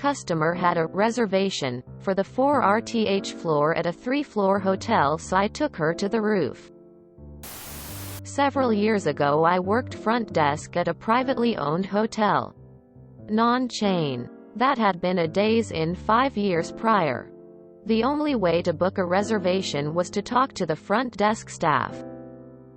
customer had a reservation for the 4th floor at a 3-floor hotel, so I took her to the roof. Several years ago I worked front desk at a privately owned hotel. Non-chain. That had been a Days Inn 5 years prior. The only way to book a reservation was to talk to the front desk staff.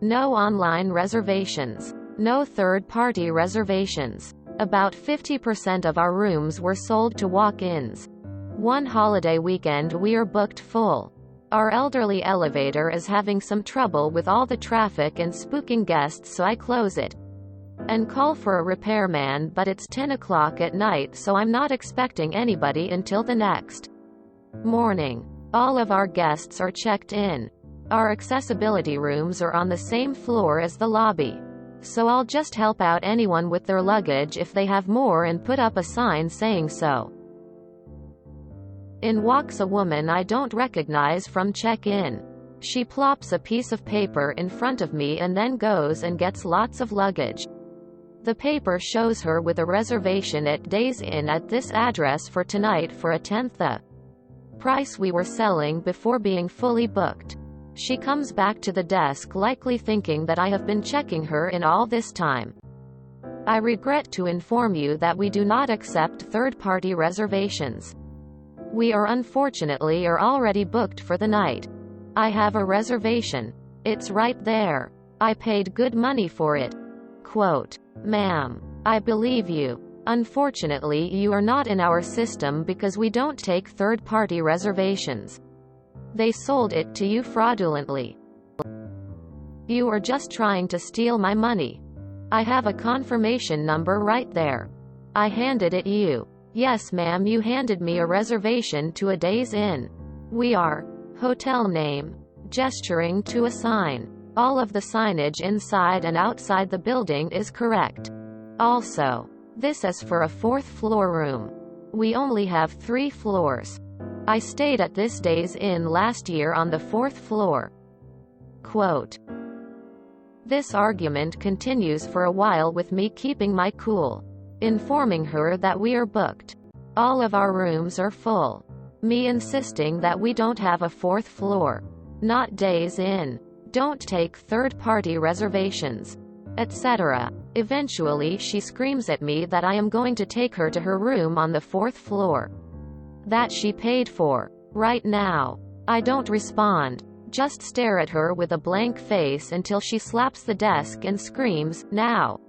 No online reservations. No third-party reservations. About 50% of our rooms were sold to walk-ins. One holiday weekend we are booked full. Our elderly elevator is having some trouble with all the traffic and spooking guests, so I close it and call for a repairman, but it's 10 o'clock at night, so I'm not expecting anybody until the next morning. All of our guests are checked in. Our accessibility rooms are on the same floor as the lobby, so I'll just help out anyone with their luggage if they have more and put up a sign saying so. In walks a woman I don't recognize from check-in. She plops a piece of paper in front of me and then goes and gets lots of luggage. The paper shows her with a reservation at Days Inn at this address for tonight for a tenth the price we were selling before being fully booked. She comes back to the desk, likely thinking that I have been checking her in all this time. I regret to inform you that we do not accept third-party reservations. We are unfortunately already booked for the night. I have a reservation. It's right there. I paid good money for it. Quote, "Ma'am, I believe you. Unfortunately, you are not in our system because we don't take third-party reservations. They sold it to you fraudulently. You are just trying to steal my money. I have a confirmation number right there. I handed it you." "Yes ma'am, you handed me a reservation to a Days Inn. We are." Hotel name. Gesturing to a sign. All of the signage inside and outside the building is correct. Also, this is for a 4th floor room. We only have 3 floors. I stayed at this Days Inn last year on the 4th floor. Quote. This argument continues for a while with me keeping my cool, informing her that we are booked. All of our rooms are full. Me insisting that we don't have a 4th floor. Not Days Inn. Don't take third-party reservations, etc. Eventually she screams at me that I am going to take her to her room on the 4th floor that she paid for. Right now. I don't respond. Just stare at her with a blank face until she slaps the desk and screams, "Now!"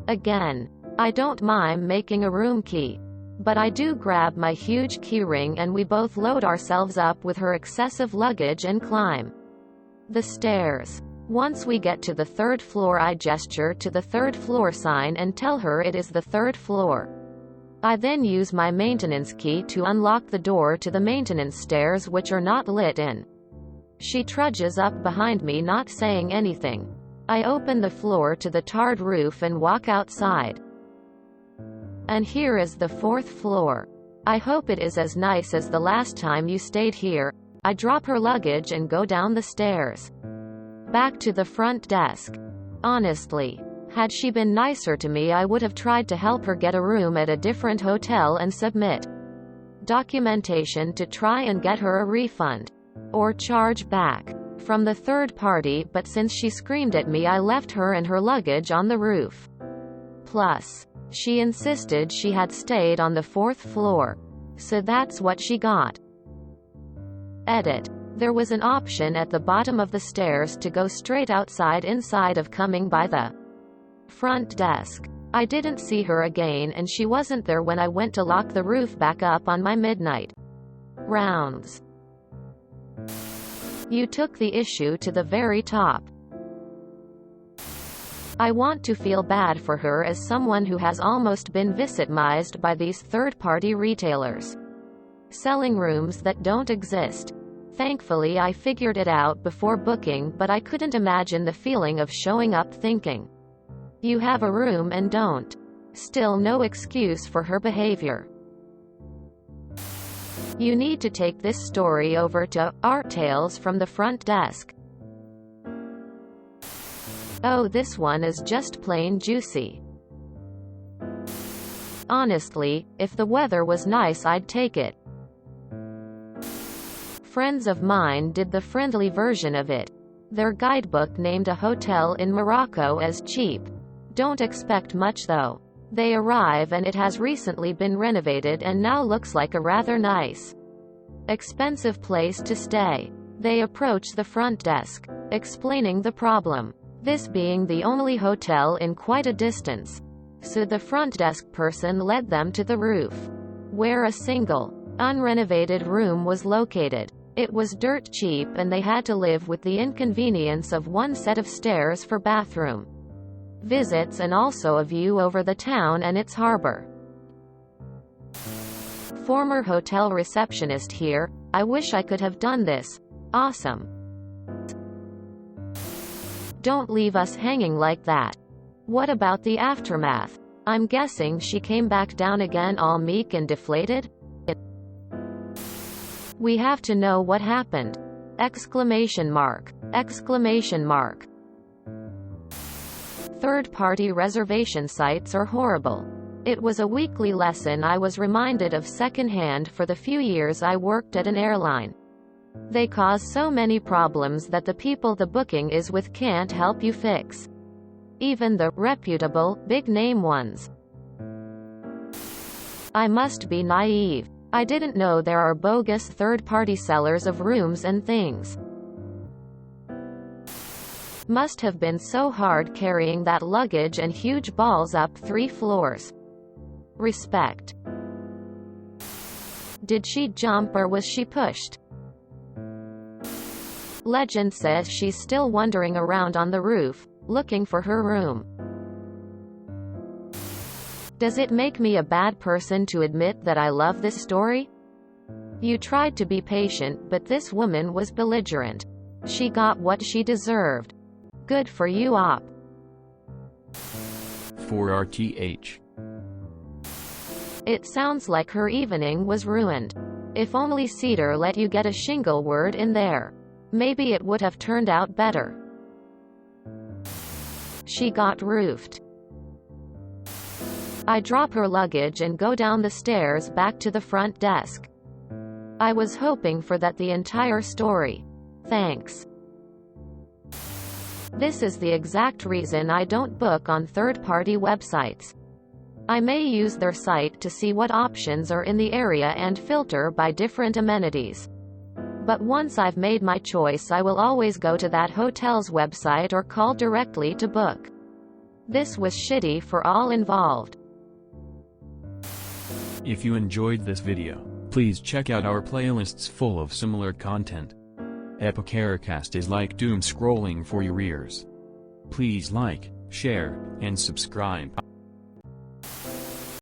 Again. I don't mime making a room key. But I do grab my huge keyring and we both load ourselves up with her excessive luggage and climb the stairs. Once we get to the 3rd floor I gesture to the 3rd floor sign and tell her it is the 3rd floor. I then use my maintenance key to unlock the door to the maintenance stairs, which are not lit in. She trudges up behind me, not saying anything. I open the floor to the tarred roof and walk outside. And here is the 4th floor. I hope it is as nice as the last time you stayed here. I drop her luggage and go down the stairs. Back to the front desk. Honestly, had she been nicer to me I would have tried to help her get a room at a different hotel and submit documentation to try and get her a refund. Or charge back from the third party, but since she screamed at me I left her and her luggage on the roof. Plus, she insisted she had stayed on the 4th floor. So that's what she got. Edit. There was an option at the bottom of the stairs to go straight outside inside of coming by the front desk. I didn't see her again and she wasn't there when I went to lock the roof back up on my midnight rounds. You took the issue to the very top. I want to feel bad for her as someone who has almost been victimized by these third-party retailers selling rooms that don't exist. Thankfully I figured it out before booking, but I couldn't imagine the feeling of showing up thinking you have a room and don't. Still no excuse for her behavior. You need to take this story over to Art Tales from the front desk. Oh, this one is just plain juicy. Honestly, if the weather was nice I'd take it. Friends of mine did the friendly version of it. Their guidebook named a hotel in Morocco as cheap. Don't expect much though. They arrive and it has recently been renovated and now looks like a rather nice, expensive place to stay. They approach the front desk, explaining the problem. This being the only hotel in quite a distance. So the front desk person led them to the roof, where a single, unrenovated room was located. It was dirt cheap and they had to live with the inconvenience of one set of stairs for bathroom visits and also a view over the town and its harbor. Former hotel receptionist here. I wish I could have done this. Awesome. Don't leave us hanging like that. What about the aftermath? I'm guessing she came back down again all meek and deflated? We have to know what happened. Exclamation mark. Exclamation mark. Third-party reservation sites are horrible. It was a weekly lesson I was reminded of secondhand for the few years I worked at an airline. They cause so many problems that the people the booking is with can't help you fix. Even the reputable, big-name ones. I must be naive. I didn't know there are bogus third-party sellers of rooms and things. Must have been so hard carrying that luggage and huge balls up 3 floors. Respect. Did she jump or was she pushed? Legend says she's still wandering around on the roof, looking for her room. Does it make me a bad person to admit that I love this story? You tried to be patient, but this woman was belligerent. She got what she deserved. Good for you, op. For RTH. It sounds like her evening was ruined. If only Cedar let you get a shingle word in there. Maybe it would have turned out better. She got roofed. I drop her luggage and go down the stairs back to the front desk. I was hoping for that the entire story. Thanks. This is the exact reason I don't book on third-party websites. I may use their site to see what options are in the area and filter by different amenities. But once I've made my choice, I will always go to that hotel's website or call directly to book. This was shitty for all involved. If you enjoyed this video, please check out our playlists full of similar content. Epicaricast is like doom scrolling for your ears. Please like, share, and subscribe.